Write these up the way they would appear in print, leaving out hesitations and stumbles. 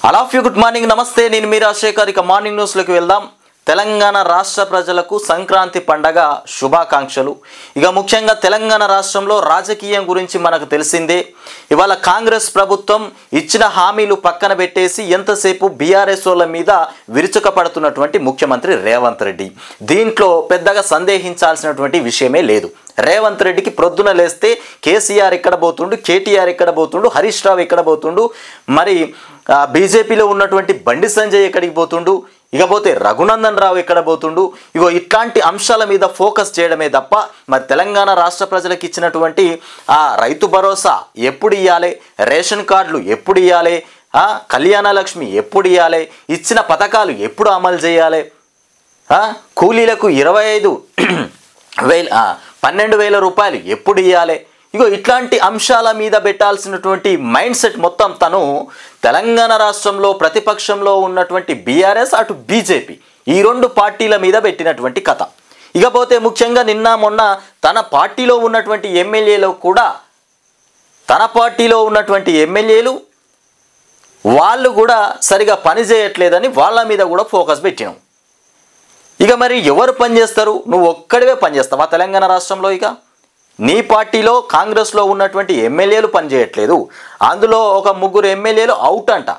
All of you good morning, నమస్తే. నేను మీ రాజశేఖర్. ఇక మార్నింగ్ న్యూస్లోకి వెళ్దాం. తెలంగాణ రాష్ట్ర ప్రజలకు సంక్రాంతి పండగ శుభాకాంక్షలు. ఇక ముఖ్యంగా తెలంగాణ రాష్ట్రంలో రాజకీయం గురించి మనకు తెలిసిందే. ఇవాళ కాంగ్రెస్ ప్రభుత్వం ఇచ్చిన హామీలు పక్కన పెట్టేసి ఎంతసేపు బీఆర్ఎస్ వాళ్ళ మీద విరుచుకపడుతున్నటువంటి ముఖ్యమంత్రి రేవంత్ రెడ్డి. దీంట్లో పెద్దగా సందేహించాల్సినటువంటి విషయమే లేదు. రేవంత్ రెడ్డికి ప్రొద్దున లేస్తే కేసీఆర్ ఎక్కడ పోతుండు, కేటీఆర్ ఎక్కడ పోతుండు, హరీష్ రావు ఎక్కడ పోతుండు, మరి బీజేపీలో ఉన్నటువంటి బండి సంజయ్ ఎక్కడికి పోతుండు, ఇకపోతే రఘునందన్ రావు ఎక్కడ పోతుండు, ఇగో ఇట్లాంటి అంశాల మీద ఫోకస్ చేయడమే తప్ప మరి తెలంగాణ రాష్ట్ర ప్రజలకు ఇచ్చినటువంటి ఆ రైతు భరోసా ఎప్పుడు ఇవ్వాలి, రేషన్ కార్డులు ఎప్పుడు ఇవ్వాలి, కళ్యాణ లక్ష్మి ఎప్పుడు ఇవ్వాలి, ఇచ్చిన పథకాలు ఎప్పుడు అమలు చేయాలి, కూలీలకు 12,000 రూపాయలు ఎప్పుడు ఇవ్వాలి, ఇగో ఇట్లాంటి అంశాల మీద పెట్టాల్సినటువంటి మైండ్ సెట్ మొత్తం తను తెలంగాణ రాష్ట్రంలో ప్రతిపక్షంలో ఉన్నటువంటి బీఆర్ఎస్ అటు బీజేపీ ఈ రెండు పార్టీల మీద పెట్టినటువంటి కథ. ఇకపోతే ముఖ్యంగా నిన్న మొన్న తన పార్టీలో ఉన్నటువంటి ఎమ్మెల్యేలు కూడా వాళ్ళు కూడా సరిగా పని చేయట్లేదని వాళ్ళ మీద కూడా ఫోకస్ పెట్టినాం. ఇక మరి ఎవరు పనిచేస్తారు? నువ్వు ఒక్కడివే పనిచేస్తావా తెలంగాణ రాష్ట్రంలో? ఇక నీ పార్టీలో కాంగ్రెస్లో ఉన్నటువంటి ఎమ్మెల్యేలు పనిచేయట్లేదు. అందులో ఒక 3 ఎమ్మెల్యేలు అవుట్ అంట.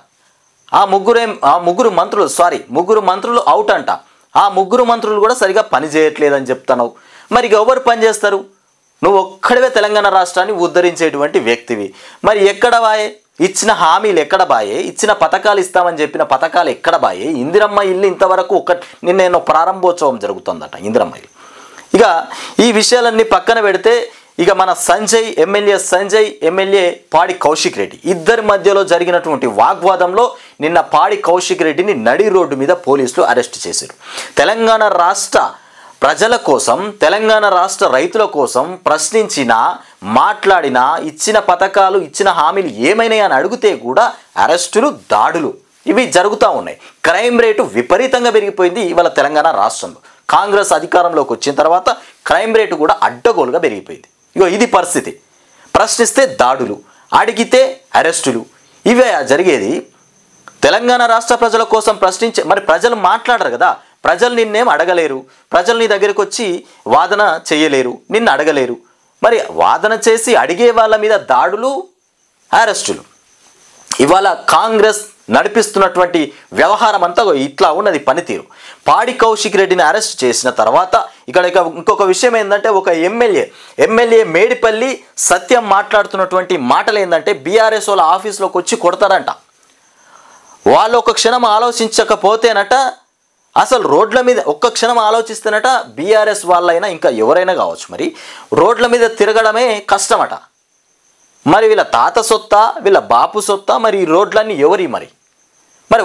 ముగ్గురు మంత్రులు అవుట్ అంట. ఆ 3 మంత్రులు కూడా సరిగా పని చేయట్లేదని చెప్తున్నావు. మరి ఎవరు పనిచేస్తారు? నువ్వు ఒక్కడివే తెలంగాణ రాష్ట్రాన్ని ఉద్ధరించేటువంటి వ్యక్తివి. మరి ఎక్కడ బాయే? ఇచ్చిన హామీలు ఎక్కడ బాయే? ఇచ్చిన పథకాలు ఇస్తామని చెప్పిన పథకాలు ఎక్కడ బాయే? ఇందిరమ్మ ఇల్లు ఇంతవరకు నిన్నేనో ప్రారంభోత్సవం జరుగుతుందట ఇందిరమ్మ ఇల్లు. ఇక ఈ విషయాలన్నీ పక్కన పెడితే ఇక మన ఎమ్మెల్యే పాడి కౌశిక్ రెడ్డి ఇద్దరి మధ్యలో జరిగినటువంటి వాగ్వాదంలో నిన్న పాడి కౌశిక్ రెడ్డిని నడి రోడ్డు మీద పోలీసులు అరెస్ట్ చేశారు. తెలంగాణ రాష్ట్ర ప్రజల కోసం, తెలంగాణ రాష్ట్ర రైతుల కోసం ప్రశ్నించినా, మాట్లాడినా, ఇచ్చిన పథకాలు, ఇచ్చిన హామీలు ఏమైనాయి అని అడిగితే కూడా అరెస్టులు, దాడులు ఇవి జరుగుతూ ఉన్నాయి. క్రైమ్ రేటు విపరీతంగా పెరిగిపోయింది ఇవాళ తెలంగాణ రాష్ట్రంలో. కాంగ్రెస్ అధికారంలోకి వచ్చిన తర్వాత క్రైమ్ రేటు కూడా అడ్డగోలుగా పెరిగిపోయింది. ఇగో ఇది పరిస్థితి. ప్రశ్నిస్తే దాడులు, అడిగితే అరెస్టులు, ఇవే జరిగేది. తెలంగాణ రాష్ట్ర ప్రజల కోసం ప్రశ్నించే మరి ప్రజలు మాట్లాడరు కదా. ప్రజలు నిన్నేం అడగలేరు, ప్రజలు నీ దగ్గరికి వచ్చి వాదన చేయలేరు, నిన్ను అడగలేరు. మరి వాదన చేసి అడిగే వాళ్ళ మీద దాడులు, అరెస్టులు. ఇవాళ కాంగ్రెస్ నడిపిస్తున్నటువంటి వ్యవహారం అంతా ఇట్లా ఉన్నది పనితీరు. పాడి కౌశిక్ రెడ్డిని అరెస్ట్ చేసిన తర్వాత ఇక్కడ ఇంకొక విషయం ఏంటంటే, ఒక ఎమ్మెల్యే మేడిపల్లి సత్యం మాట్లాడుతున్నటువంటి మాటలు ఏంటంటే, బీఆర్ఎస్ వాళ్ళ ఆఫీస్లోకి వచ్చి కొడతారంట. వాళ్ళు ఒక క్షణం ఆలోచించకపోతేనట, అసలు రోడ్ల మీద ఒక్క క్షణం ఆలోచిస్తేనట బీఆర్ఎస్ వాళ్ళైనా ఇంకా ఎవరైనా కావచ్చు, మరి రోడ్ల మీద తిరగడమే కష్టమట. మరి వీళ్ళ తాత సొత్తా, వీళ్ళ బాపు సొత్తా, మరి ఈ రోడ్లన్నీ ఎవరి? మరి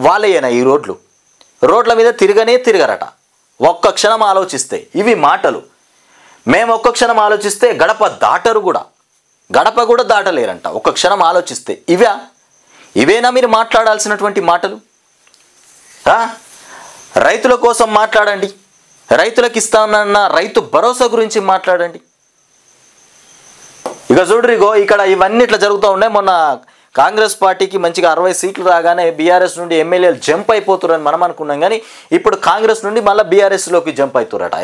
వాళ్ళేనా ఈ రోడ్ల మీద తిరగరట. ఒక్క క్షణం ఆలోచిస్తే ఇవి మాటలు. మేము ఒక్క క్షణం ఆలోచిస్తే గడప కూడా దాటలేరంట. ఒక్క క్షణం ఆలోచిస్తే ఇవేనా మీరు మాట్లాడాల్సినటువంటి మాటలు? రైతుల కోసం మాట్లాడండి, రైతులకు ఇస్తానన్న రైతు భరోసా గురించి మాట్లాడండి. ఇక చూడ్రిగో ఇక్కడ ఇవన్నీ ఇట్లా జరుగుతూ ఉన్నాయి. మొన్న కాంగ్రెస్ పార్టీకి మంచిగా 60 సీట్లు రాగానే బీఆర్ఎస్ నుండి ఎమ్మెల్యేలు జంప్ అయిపోతున్నారని మనం అనుకున్నాం. కానీ ఇప్పుడు కాంగ్రెస్ నుండి మళ్ళీ బీఆర్ఎస్లోకి జంప్ అవుతున్నారట.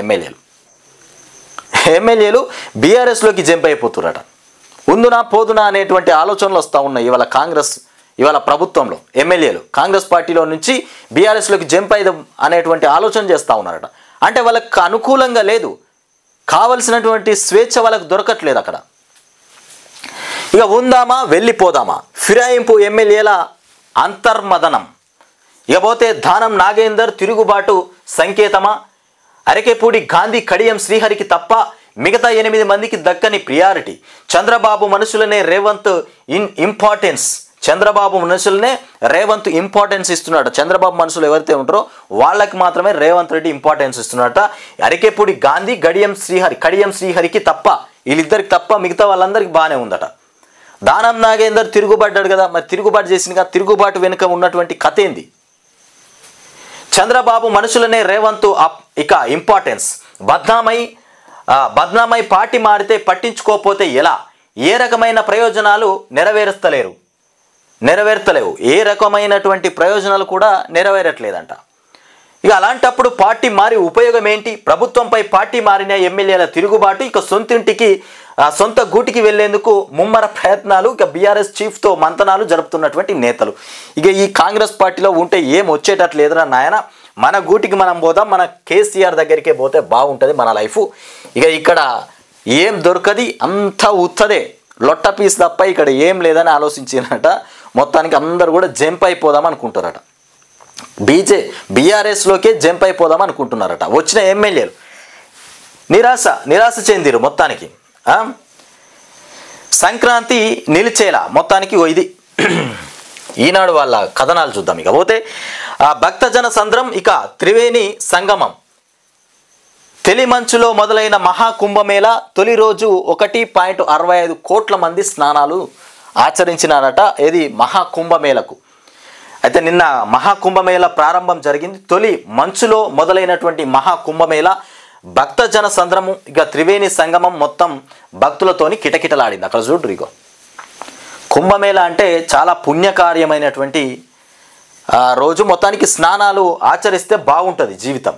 ఎమ్మెల్యేలు బీఆర్ఎస్లోకి జంప్ అయిపోతున్నారట. ఉందునా పోదునా అనేటువంటి ఆలోచనలు వస్తూ ఉన్నాయి ఇవాళ ప్రభుత్వంలో. ఎమ్మెల్యేలు కాంగ్రెస్ పార్టీలో నుంచి బీఆర్ఎస్లోకి జంప్ అయ్యి అనేటువంటి ఆలోచన చేస్తూ ఉన్నారట. అంటే వాళ్ళకి అనుకూలంగా లేదు, కావలసినటువంటి స్వేచ్ఛ వాళ్ళకు దొరకట్లేదు అక్కడ. ఇక ఉందామా వెళ్ళిపోదామా, ఫిరాయింపు ఎమ్మెల్యేల అంతర్మదనం. ఇకపోతే దానం నాగేందర్ తిరుగుబాటు సంకేతమా? అరకెపూడి గాంధీ కడియం శ్రీహరికి తప్ప మిగతా 8 మందికి దక్కని ప్రియారిటీ. చంద్రబాబు మనుషులనే రేవంత్ ఇంపార్టెన్స్ ఇస్తున్నాడు. చంద్రబాబు మనుషులు ఎవరైతే ఉంటారో వాళ్ళకి మాత్రమే రేవంత్ రెడ్డి ఇంపార్టెన్స్ ఇస్తున్నాడట. అరకెపూడి గాంధీ కడియం శ్రీహరికి తప్ప, వీళ్ళిద్దరికి తప్ప మిగతా వాళ్ళందరికీ బాగానే ఉందట. దానం నాగేందర్ తిరుగుబడ్డాడు కదా, మరి తిరుగుబాటు చేసిన తిరుగుబాటు వెనుక ఉన్నటువంటి కథ ఏంది? చంద్రబాబు మనుషులనే రేవంత్ ఇక ఇంపార్టెన్స్. బద్నామై పార్టీ మారితే పట్టించుకోకపోతే ఎలా? ఏ రకమైన ప్రయోజనాలు నెరవేరుస్తలేరు? నెరవేర్తలేవు, ఏ రకమైనటువంటి ప్రయోజనాలు కూడా నెరవేరట్లేదంట. ఇక అలాంటప్పుడు పార్టీ మారి ఉపయోగం ఏంటి? ప్రభుత్వంపై పార్టీ మారిన ఎమ్మెల్యేల తిరుగుబాటు, ఇక సొంత గూటికి వెళ్లేందుకు ముమ్మర ప్రయత్నాలు, ఇక బీఆర్ఎస్ చీఫ్తో మంతనాలు జరుపుతున్నటువంటి నేతలు. ఇక ఈ కాంగ్రెస్ పార్టీలో ఉంటే ఏం వచ్చేటట్లేదురా నాయన, మన గూటికి మనం పోదాం, మన కేసీఆర్ దగ్గరికే పోతే బాగుంటుంది మన లైఫ్, ఇక ఇక్కడ ఏం దొరకది, అంతా ఉత్తదే, లొట్ట పీస్ తప్ప ఇక్కడ ఏం లేదని ఆలోచించినట. మొత్తానికి అందరూ కూడా జంప్ అయిపోదాం అనుకుంటారట, బీఆర్ఎస్లోకే జంప్ అయిపోదాం అనుకుంటున్నారట. వచ్చిన ఎమ్మెల్యేలు నిరాశ చెందిరు మొత్తానికి. సంక్రాంతి నిలిచేలా మొత్తానికి ఇది ఈనాడు వాళ్ళ కథనాలు చూద్దాం. ఇక పోతే భక్తజన సంద్రం, ఇక త్రివేణి సంగమం, తెలిమంచులో మొదలైన మహాకుంభమేళ తొలి రోజు 1.65 కోట్ల మంది స్నానాలు ఆచరించినారట. ఇది మహాకుంభమేళకు. అయితే నిన్న మహాకుంభమేళ ప్రారంభం జరిగింది. తొలి మంచులో మొదలైనటువంటి మహాకుంభమేళ భక్తజన సంద్రము, ఇక త్రివేణి సంగమం మొత్తం భక్తులతోని కిటకిటలాడింది. అక్కడ చూడ్రు, ఇగో కుంభమేళ అంటే చాలా పుణ్యకార్యమైనటువంటి రోజు. మొత్తానికి స్నానాలు ఆచరిస్తే బాగుంటుంది జీవితం.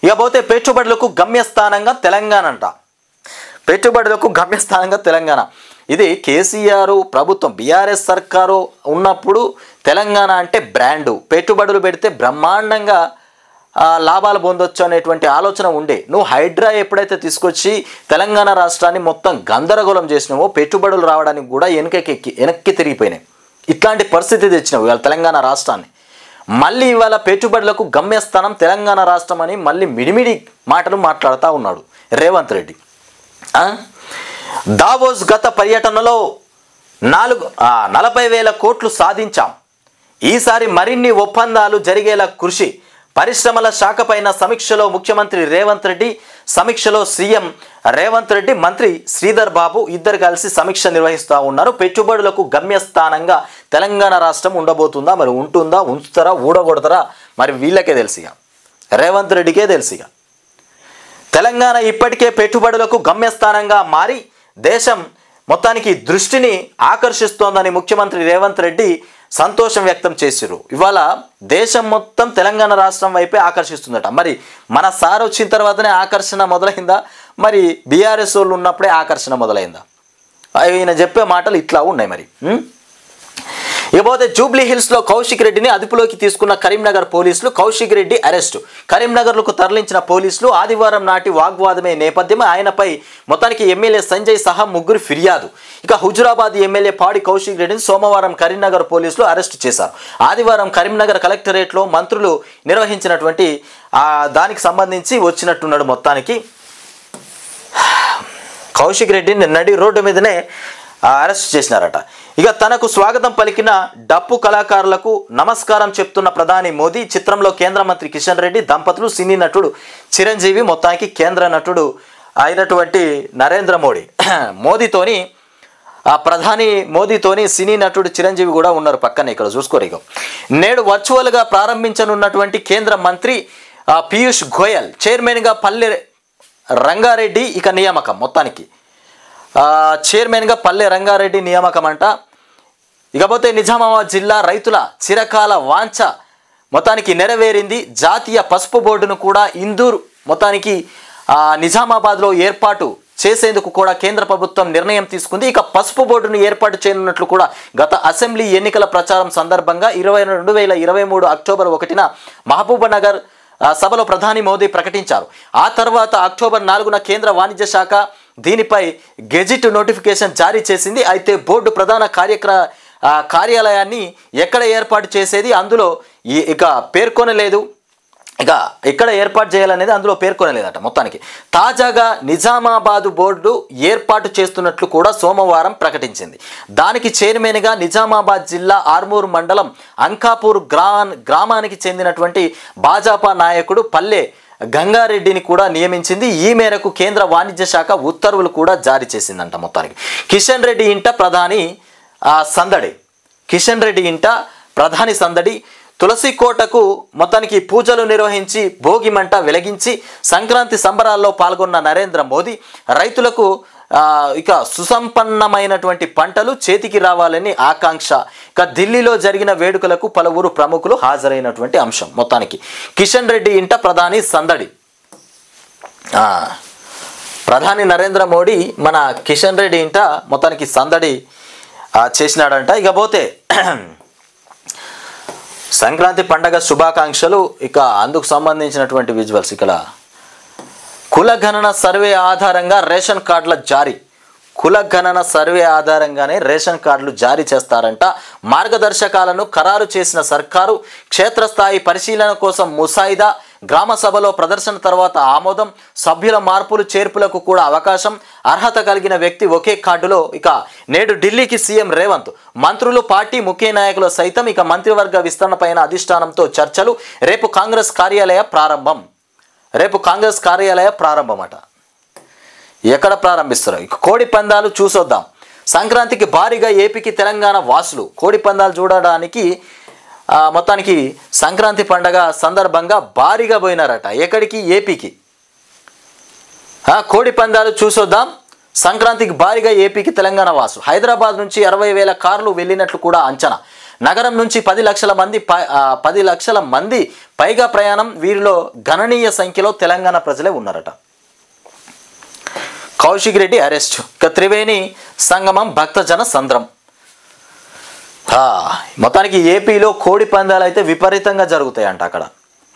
ఇకపోతే పెట్టుబడులకు గమ్యస్థానంగా తెలంగాణ అంట. పెట్టుబడులకు గమ్యస్థానంగా తెలంగాణ. ఇది కేసీఆర్ ప్రభుత్వం, బీఆర్ఎస్ సర్కారు ఉన్నప్పుడు తెలంగాణ అంటే బ్రాండు, పెట్టుబడులు పెడితే బ్రహ్మాండంగా లాభాలు పొందొచ్చు అనేటువంటి ఆలోచన ఉండే. నువ్వు హైడ్రా ఎప్పుడైతే తీసుకొచ్చి తెలంగాణ రాష్ట్రాన్ని మొత్తం గందరగోళం చేసినావో పెట్టుబడులు రావడానికి కూడా వెనక్కి తిరిగిపోయినాయి. ఇట్లాంటి పరిస్థితి తెచ్చినావు ఇవాళ తెలంగాణ రాష్ట్రాన్ని. మళ్ళీ ఇవాళ పెట్టుబడులకు గమ్యస్థానం తెలంగాణ రాష్ట్రం అని మళ్ళీ మిడిమిడి మాటలు మాట్లాడుతూ ఉన్నాడు రేవంత్ రెడ్డి. దావోస్ గత పర్యటనలో 40,000 కోట్లు సాధించాం, ఈసారి మరిన్ని ఒప్పందాలు జరిగేలా కృషి. పరిశ్రమల శాఖపైన సమీక్షలో ముఖ్యమంత్రి రేవంత్ రెడ్డి, సమీక్షలో సీఎం రేవంత్ రెడ్డి, మంత్రి శ్రీధర్ బాబు ఇద్దరు కలిసి సమీక్ష నిర్వహిస్తూ ఉన్నారు. పెట్టుబడులకు గమ్యస్థానంగా తెలంగాణ రాష్ట్రం ఉండబోతుందా, మరి ఉంటుందా, ఉంచుతారా, ఊడగొడతారా, మరి వీళ్ళకే తెలుసుగా, రేవంత్ రెడ్డికే తెలుసుగా. తెలంగాణ ఇప్పటికే పెట్టుబడులకు గమ్యస్థానంగా మారి దేశం మొత్తానికి దృష్టిని ఆకర్షిస్తోందని ముఖ్యమంత్రి రేవంత్ రెడ్డి సంతోషం వ్యక్తం చేసిరు. ఇవాళ దేశం మొత్తం తెలంగాణ రాష్ట్రం వైపే ఆకర్షిస్తుందట. మరి మన సార్ వచ్చిన తర్వాతనే ఆకర్షణ మొదలైందా, మరి బీఆర్ఎస్ వాళ్ళు ఉన్నప్పుడే ఆకర్షణ మొదలైందా? ఆయన చెప్పే మాటలు ఇట్లా ఉన్నాయి. మరి ఇకపోతే జూబ్లీ హిల్స్లో కౌశిక్ రెడ్డిని అదుపులోకి తీసుకున్న కరీంనగర్ పోలీసులు. కౌశిక్ రెడ్డి అరెస్టు. కరీంనగర్లకు తరలించిన పోలీసులు. ఆదివారం నాటి వాగ్వాదమే నేపథ్యం. ఆయనపై మొత్తానికి ఎమ్మెల్యే సంజయ్ సహా 3 ఫిర్యాదు. ఇక హుజురాబాద్ ఎమ్మెల్యే పాడి కౌశిక్ రెడ్డిని సోమవారం కరీంనగర్ పోలీసులు అరెస్టు చేశారు. ఆదివారం కరీంనగర్ కలెక్టరేట్లో మంత్రులు నిర్వహించినటువంటి దానికి సంబంధించి వచ్చినట్టున్నాడు. మొత్తానికి కౌశిక్ రెడ్డిని నడి రోడ్డు మీదనే అరెస్ట్ చేసినారట. ఇక తనకు స్వాగతం పలికిన డప్పు కళాకారులకు నమస్కారం చెప్తున్న ప్రధాని మోదీ. చిత్రంలో కేంద్ర మంత్రి కిషన్ రెడ్డి దంపతులు, సినీ నటుడు చిరంజీవి, మొత్తానికి కేంద్ర నటుడు అయినటువంటి నరేంద్ర మోదీతోని ప్రధాని మోదీతోని సినీ నటుడు చిరంజీవి కూడా ఉన్నారు పక్కనే. ఇక్కడ చూసుకోరు. ఇక నేడు వర్చువల్గా ప్రారంభించనున్నటువంటి కేంద్ర మంత్రి పీయూష్ గోయల్ చైర్మన్గా పల్లె రంగారెడ్డి ఇక నియామకం. మొత్తానికి చైర్మన్గా పల్లె రంగారెడ్డి నియామకం అంట. ఇకపోతే నిజామాబాద్ జిల్లా రైతుల చిరకాల వాంఛ మొత్తానికి నెరవేరింది. జాతీయ పసుపు బోర్డును కూడా ఇందూర్ మొత్తానికి నిజామాబాద్లో ఏర్పాటు చేసేందుకు కూడా కేంద్ర ప్రభుత్వం నిర్ణయం తీసుకుంది. ఇక పసుపు బోర్డును ఏర్పాటు చేయనున్నట్లు కూడా గత అసెంబ్లీ ఎన్నికల ప్రచారం సందర్భంగా 2023 అక్టోబర్ 1న మహబూబ్నగర్ సభలో ప్రధాని మోదీ ప్రకటించారు. ఆ తర్వాత అక్టోబర్ 4న కేంద్ర వాణిజ్య శాఖ దీనిపై గెజిట్ నోటిఫికేషన్ జారీ చేసింది. అయితే బోర్డు ప్రధాన కార్యాలయాన్ని ఎక్కడ ఏర్పాటు చేసేది అందులో ఇక పేర్కొనలేదు. ఇక ఎక్కడ ఏర్పాటు చేయాలనేది అందులో పేర్కొనలేదట. మొత్తానికి తాజాగా నిజామాబాదు బోర్డు ఏర్పాటు చేస్తున్నట్లు కూడా సోమవారం ప్రకటించింది. దానికి చైర్మన్గా నిజామాబాద్ జిల్లా ఆర్మూర్ మండలం అంకాపూర్ గ్రామానికి చెందినటువంటి భాజపా నాయకుడు పల్లె గంగారెడ్డిని కూడా నియమించింది. ఈ మేరకు కేంద్ర వాణిజ్య శాఖ ఉత్తర్వులు కూడా జారీ చేసిందంట. మొత్తానికి కిషన్ రెడ్డి ఇంట ప్రధాని సందడి. కిషన్ రెడ్డి ఇంట ప్రధాని సందడి. తులసి కోటకు మొత్తానికి పూజలు నిర్వహించి భోగి మంట వెలిగించి సంక్రాంతి సంబరాల్లో పాల్గొన్న నరేంద్ర మోదీ రైతులకు ఇక సుసంపన్నమైనటువంటి పంటలు చేతికి రావాలని ఆకాంక్ష. ఇక ఢిల్లీలో జరిగిన వేడుకలకు పలువురు ప్రముఖులు హాజరైనటువంటి అంశం. మొత్తానికి కిషన్ రెడ్డి ఇంట ప్రధాని సందడి. ప్రధాని నరేంద్ర మోడీ మన కిషన్ రెడ్డి ఇంట మొత్తానికి సందడి చేసినాడంట. ఇక పోతే సంక్రాంతి పండగ శుభాకాంక్షలు. ఇక అందుకు సంబంధించినటువంటి విజువల్స్. ఇక్కడ కులగణన సర్వే ఆధారంగా రేషన్ కార్డుల జారీ. కులగణన సర్వే ఆధారంగానే రేషన్ కార్డులు జారీ చేస్తారంట. మార్గదర్శకాలను ఖరారు చేసిన సర్కారు క్షేత్రస్థాయి పరిశీలన కోసం ముసాయిదా, గ్రామ సభలో ప్రదర్శన తర్వాత ఆమోదం, సభ్యుల మార్పులు చేర్పులకు కూడా అవకాశం, అర్హత కలిగిన వ్యక్తి ఒకే కార్డులో. ఇక నేడు ఢిల్లీకి సీఎం రేవంత్, మంత్రులు, పార్టీ ముఖ్య నాయకులు సైతం ఇక మంత్రివర్గ విస్తరణపైన అధిష్టానంతో చర్చలు. రేపు కాంగ్రెస్ కార్యాలయ ప్రారంభం అట. ఎక్కడ ప్రారంభిస్తారు? ఇక కోడి పందాలు చూసొద్దాం. సంక్రాంతికి భారీగా ఏపీకి తెలంగాణ వాసులు కోడి పందాలు చూడడానికి మొత్తానికి సంక్రాంతి పండగ సందర్భంగా భారీగా పోయినారట. ఎక్కడికి? ఏపీకి. కోడి పందాలు చూసొద్దాం. సంక్రాంతికి భారీగా ఏపీకి తెలంగాణ వాసులు. హైదరాబాద్ నుంచి 60,000 కార్లు వెళ్ళినట్లు కూడా అంచనా. నగరం నుంచి 10 లక్షల మంది పైగా ప్రయాణం. వీరిలో గణనీయ సంఖ్యలో తెలంగాణ ప్రజలే ఉన్నారట. కౌశిక్ రెడ్డి అరెస్ట్. ఇక త్రివేణి సంగమం భక్తజన సంద్రం. మొత్తానికి ఏపీలో కోడి పందాలు అయితే విపరీతంగా జరుగుతాయంట అక్కడ.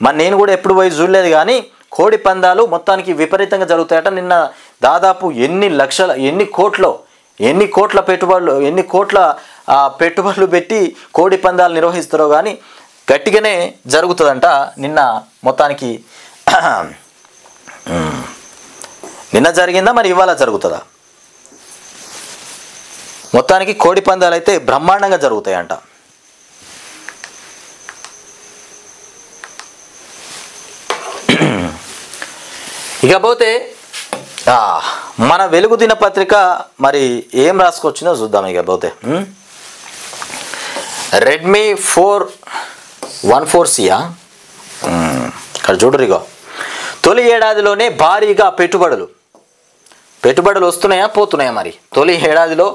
మరి నేను కూడా ఎప్పుడు పోయి చూడలేదు, కానీ కోడి పందాలు మొత్తానికి విపరీతంగా జరుగుతాయట. నిన్న దాదాపు ఎన్ని కోట్ల పెట్టుబడులు పెట్టి కోడి పందాలు నిర్వహిస్తారో కానీ గట్టిగానే జరుగుతుందంట. నిన్న మొత్తానికి నిన్న జరిగిందా, మరి ఇవాళ జరుగుతుందా? మొత్తానికి కోడి పందాలు అయితే బ్రహ్మాండంగా జరుగుతాయంట. ఇకపోతే మన వెలుగు దినపత్రిక మరి ఏం రాసుకొచ్చిందో చూద్దాం. ఇకపోతే రెడ్మీ 414C ఇక్కడ చూడరిగో. తొలి ఏడాదిలోనే భారీగా పెట్టుబడులు వస్తున్నాయా పోతున్నాయా? మరి తొలి ఏడాదిలో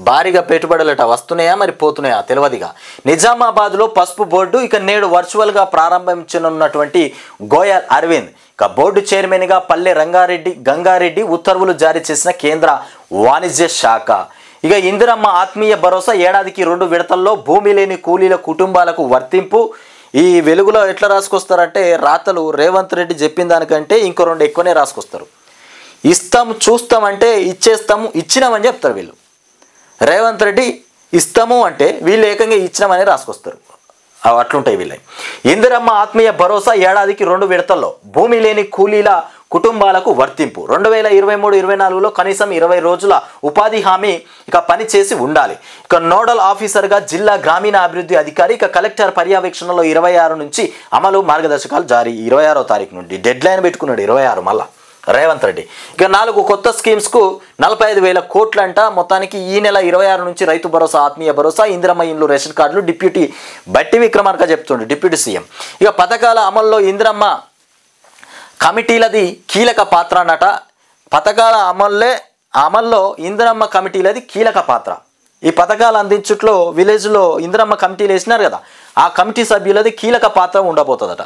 భారీగా పెట్టుబడులట వస్తున్నాయా మరి పోతున్నాయా తెలియదుగా. నిజామాబాద్లో పసుపు బోర్డు ఇక నేడు వర్చువల్గా ప్రారంభించనున్నటువంటి గోయల్ అరవింద్. ఇక బోర్డు చైర్మన్గా పల్లె గంగారెడ్డి ఉత్తర్వులు జారీ చేసిన కేంద్ర వాణిజ్య శాఖ. ఇక ఇందిరమ్మ ఆత్మీయ భరోసా ఏడాదికి 2 విడతల్లో భూమి లేని కూలీల కుటుంబాలకు వర్తింపు. ఈ వెలుగులో ఎట్లా రాసుకొస్తారంటే రాతలు రేవంత్ రెడ్డి చెప్పిన దానికంటే ఇంకో 2 ఎక్కువనే రాసుకొస్తారు. ఇస్తాము చూస్తామంటే ఇచ్చేస్తాము ఇచ్చినామని చెప్తారు వీళ్ళు. రేవంత్ రెడ్డి ఇస్తాము అంటే వీళ్ళు ఏకంగా ఇచ్చినామని రాసుకొస్తారు. అట్లుంటాయి వీళ్ళ. ఇందిరమ్మ ఆత్మీయ భరోసా ఏడాదికి 2 విడతల్లో భూమి లేని కూలీల కుటుంబాలకు వర్తింపు. 2023-24లో కనీసం 20 రోజుల ఉపాధి హామీ ఇక పని చేసి ఉండాలి. ఇక నోడల్ ఆఫీసర్గా జిల్లా గ్రామీణ అభివృద్ధి అధికారి ఇక కలెక్టర్ పర్యవేక్షణలో 26 నుంచి అమలు మార్గదర్శకాలు జారీ. 26వ తారీఖు నుండి డెడ్ లైన్ పెట్టుకున్నాడు 26 మళ్ళా రేవంత్ రెడ్డి. ఇక 4 కొత్త స్కీమ్స్కు 45,000 కోట్లంట. మొత్తానికి ఈ నెల 26 నుంచి రైతు భరోసా, ఆత్మీయ భరోసా, ఇందిరమ్మ ఇండ్లు, రేషన్ కార్డులు. డిప్యూటీ బట్టి విక్రమార్క చెప్తుండే డిప్యూటీ సీఎం. ఇక పథకాల అమల్లో ఇందిరమ్మ కమిటీలది కీలక పాత్ర అన్నట. పథకాల అమల్లో ఇందిరమ్మ కమిటీలది కీలక పాత్ర. ఈ పథకాలు అందించుట్లో విలేజ్లో ఇందిరమ్మ కమిటీలు వేసినారు కదా, ఆ కమిటీ సభ్యులది కీలక పాత్ర ఉండబోతుందట.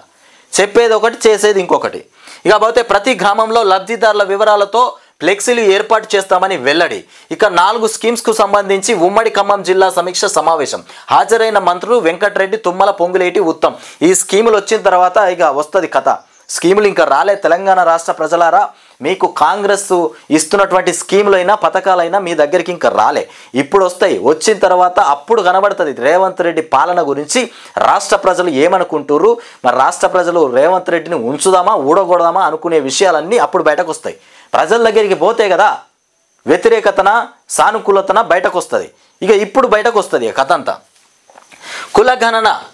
చెప్పేది ఒకటి చేసేది ఇంకొకటి. ఇక పోతే ప్రతి గ్రామంలో లబ్ధిదారుల వివరాలతో ఫ్లెక్సీలు ఏర్పాటు చేస్తామని వెల్లడి. ఇక 4 స్కీమ్స్కు సంబంధించి ఉమ్మడి ఖమ్మం జిల్లా సమీక్ష సమావేశం. హాజరైన మంత్రులు వెంకటరెడ్డి, తుమ్మల, పొంగులేటి, ఉత్తమ్. ఈ స్కీములు వచ్చిన తర్వాత ఇక వస్తుంది కథ. స్కీములు ఇంకా రాలే. తెలంగాణ రాష్ట్ర ప్రజలారా, మీకు కాంగ్రెస్ ఇస్తున్నటువంటి స్కీములైనా పథకాలైనా మీ దగ్గరికి ఇంకా రాలే. ఇప్పుడు వస్తాయి. వచ్చిన తర్వాత అప్పుడు కనబడుతుంది రేవంత్ రెడ్డి పాలన గురించి రాష్ట్ర ప్రజలు ఏమనుకుంటారు. మరి రాష్ట్ర ప్రజలు రేవంత్ రెడ్డిని ఉంచుదామా ఊడగొడదామా అనుకునే విషయాలన్నీ అప్పుడు బయటకు వస్తాయి. ప్రజల దగ్గరికి పోతే కదా వ్యతిరేకతన సానుకూలతన బయటకు వస్తుంది. ఇక ఇప్పుడు బయటకు వస్తుంది కథ అంతా.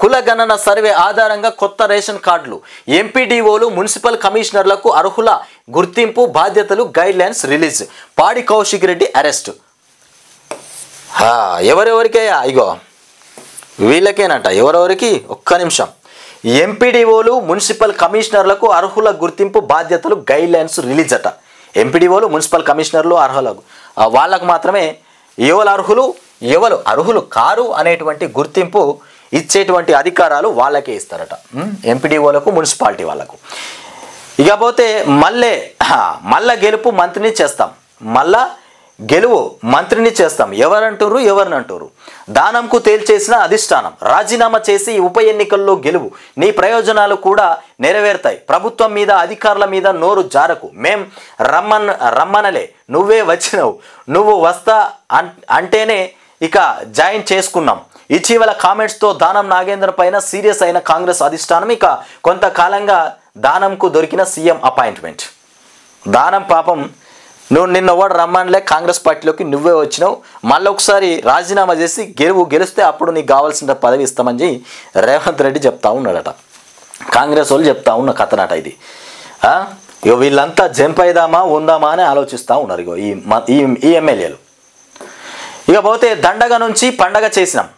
కులగణన సర్వే ఆధారంగా కొత్త రేషన్ కార్డులు. ఎంపీడీఓలు, మున్సిపల్ కమిషనర్లకు అర్హుల గుర్తింపు, బాధ్యతలు, గైడ్ లైన్స్ రిలీజ్. పాడి కౌశిక్ రెడ్డి అరెస్ట్. ఎవరెవరికయ్యా? ఇగో వీళ్ళకేనంట. ఎవరెవరికి? ఒక్క నిమిషం. ఎంపీడీఓలు, మున్సిపల్ కమిషనర్లకు అర్హుల గుర్తింపు, బాధ్యతలు, గైడ్ లైన్స్ రిలీజ్ అట. ఎంపీడీఓలు, మున్సిపల్ కమిషనర్లు వాళ్ళకు మాత్రమే ఎవరు అర్హులు ఎవరు అర్హులు కారు అనేటువంటి గుర్తింపు ఇచ్చేటువంటి అధికారాలు వాళ్ళకే ఇస్తారట, ఎంపీడీఓలకు మున్సిపాలిటీ వాళ్ళకు. ఇకపోతే మళ్ళా గెలుపు మంత్రిని చేస్తాం, మళ్ళా గెలువు మంత్రిని చేస్తాం ఎవరంటారు ఎవరినంటారు. దానంకు తేల్చేసిన అధిష్టానం రాజీనామా చేసి ఉప ఎన్నికల్లో గెలువు, నీ ప్రయోజనాలు కూడా నెరవేరుతాయి. ప్రభుత్వం మీద అధికారుల మీద నోరు జారకు, మేం రమ్మనలే నువ్వే వచ్చినవు, నువ్వు వస్తా అంటేనే ఇక జాయిన్ చేసుకున్నాం. ఇటీవల కామెంట్స్తో దానం నాగేంద్ర పైన సీరియస్ అయిన కాంగ్రెస్ అధిష్టానం. ఇక కొంతకాలంగా దానంకు దొరికిన సీఎం అపాయింట్మెంట్. దానం పాపం నువ్వు నిన్నవాడు రమ్మనిలే కాంగ్రెస్ పార్టీలోకి నువ్వే వచ్చినావు, మళ్ళీ ఒకసారి రాజీనామా చేసి గెలిస్తే అప్పుడు నీకు కావాల్సిన పదవి ఇస్తామని రేవంత్ రెడ్డి చెప్తా ఉన్నాడట. కాంగ్రెస్ వాళ్ళు చెప్తా ఉన్న కథనట ఇది. ఇక వీళ్ళంతా జంప్ అయిదామా ఉందామా అని ఆలోచిస్తూ ఉన్నారు ఇగో ఈ ఎమ్మెల్యేలు. ఇకపోతే దండగ నుంచి పండగ చేసినాం,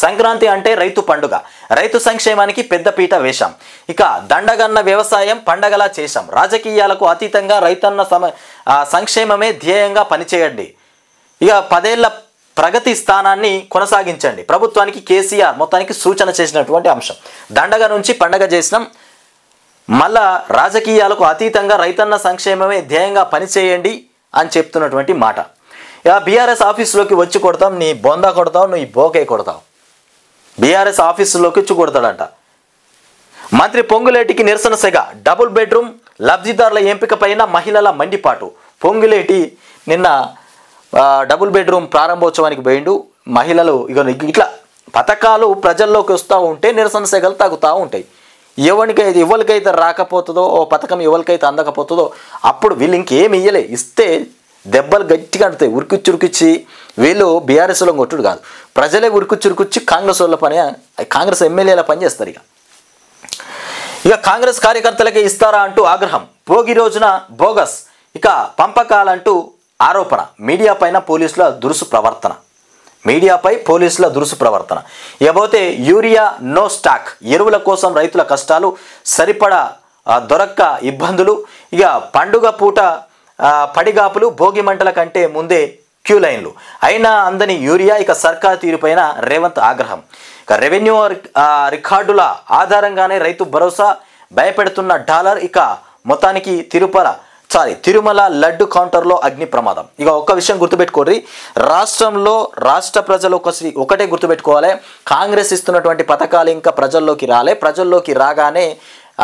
సంక్రాంతి అంటే రైతు పండుగ, రైతు సంక్షేమానికి పెద్దపీట వేశాం. ఇక దండగన్న వ్యవసాయం పండగలా చేశాం. రాజకీయాలకు అతీతంగా రైతన్న సంక్షేమమే ధ్యేయంగా పనిచేయండి. ఇక 10 ఏళ్ల ప్రగతి స్థానాన్ని కొనసాగించండి. ప్రభుత్వానికి కేసీఆర్ మొత్తానికి సూచన చేసినటువంటి అంశం. దండగ నుంచి పండగ చేసినాం, మళ్ళా రాజకీయాలకు అతీతంగా రైతన్న సంక్షేమమే ధ్యేయంగా పనిచేయండి అని చెప్తున్నటువంటి మాట. ఇక బీఆర్ఎస్ ఆఫీసులోకి వచ్చి కొడతాం, నీ బొంద కొడతావు, నువ్వు బోకే కొడతావు. బీఆర్ఎస్ ఆఫీసులోకి వచ్చి కొడతాడంట. మంత్రి పొంగులేటికి నిరసన సెగ, డబుల్ బెడ్రూమ్ లబ్ధిదారుల ఎంపిక పైన మహిళల మండిపాటు. పొంగులేటి నిన్న డబుల్ బెడ్రూమ్ ప్రారంభోత్సవానికి పోయిండు. మహిళలు ఇట్లా పథకాలు ప్రజల్లోకి వస్తూ ఉంటే నిరసన సెగలు తగ్గుతూ ఉంటాయి. ఎవరికైతే రాకపోతుందో, ఓ పథకం ఎవరికైతే అందకపోతుందో అప్పుడు వీళ్ళు ఇంకేమి ఇయ్యలే, ఇస్తే దెబ్బలు గట్టిగా అంటుతాయి. ఉరికిచ్చి వీళ్ళు బీఆర్ఎస్లో కొట్టుడు కాదు, ప్రజలే ఉరికిచ్చి కాంగ్రెస్ వాళ్ళ పని, కాంగ్రెస్ ఎమ్మెల్యేల పని చేస్తారు. ఇక కాంగ్రెస్ కార్యకర్తలకే ఇస్తారా అంటూ ఆగ్రహం. భోగి రోజున బోగస్ ఇక పంపకాలంటూ ఆరోపణ. మీడియాపై పోలీసుల దురుసు ప్రవర్తన. ఇకపోతే యూరియా నో స్టాక్, ఎరువుల కోసం రైతుల కష్టాలు, సరిపడా దొరక్క ఇబ్బందులు. ఇక పండుగ పూట పడిగాపులు, భోగి మంటల కంటే ముందే క్యూ లైన్లు, అయినా అందని యూరియా. ఇక సర్కార్ తీరుపైన రేవంత్ ఆగ్రహం. ఇక రెవెన్యూ రికార్డుల ఆధారంగానే రైతు భరోసా, భయపెడుతున్న డాలర్. ఇక మొత్తానికి తిరుమల లడ్డు కౌంటర్లో అగ్ని ప్రమాదం. ఇక ఒక్క విషయం గుర్తుపెట్టుకోర్రి, రాష్ట్ర ప్రజలు ఒకటే గుర్తుపెట్టుకోవాలి, కాంగ్రెస్ ఇస్తున్నటువంటి పథకాలు ఇంకా ప్రజల్లోకి రాగానే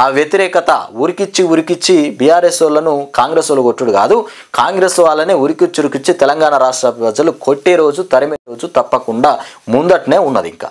ఆ వ్యతిరేకత ఉరికిచ్చి బీఆర్ఎస్ వాళ్ళను కాంగ్రెస్ వాళ్ళు కొట్టుడు కాదు, కాంగ్రెస్ వాళ్ళనే ఉరికిచ్చి తెలంగాణ రాష్ట్ర ప్రజలు కొట్టే రోజు, తరిమే రోజు తప్పకుండా ముందటనే ఉన్నది. ఇంకా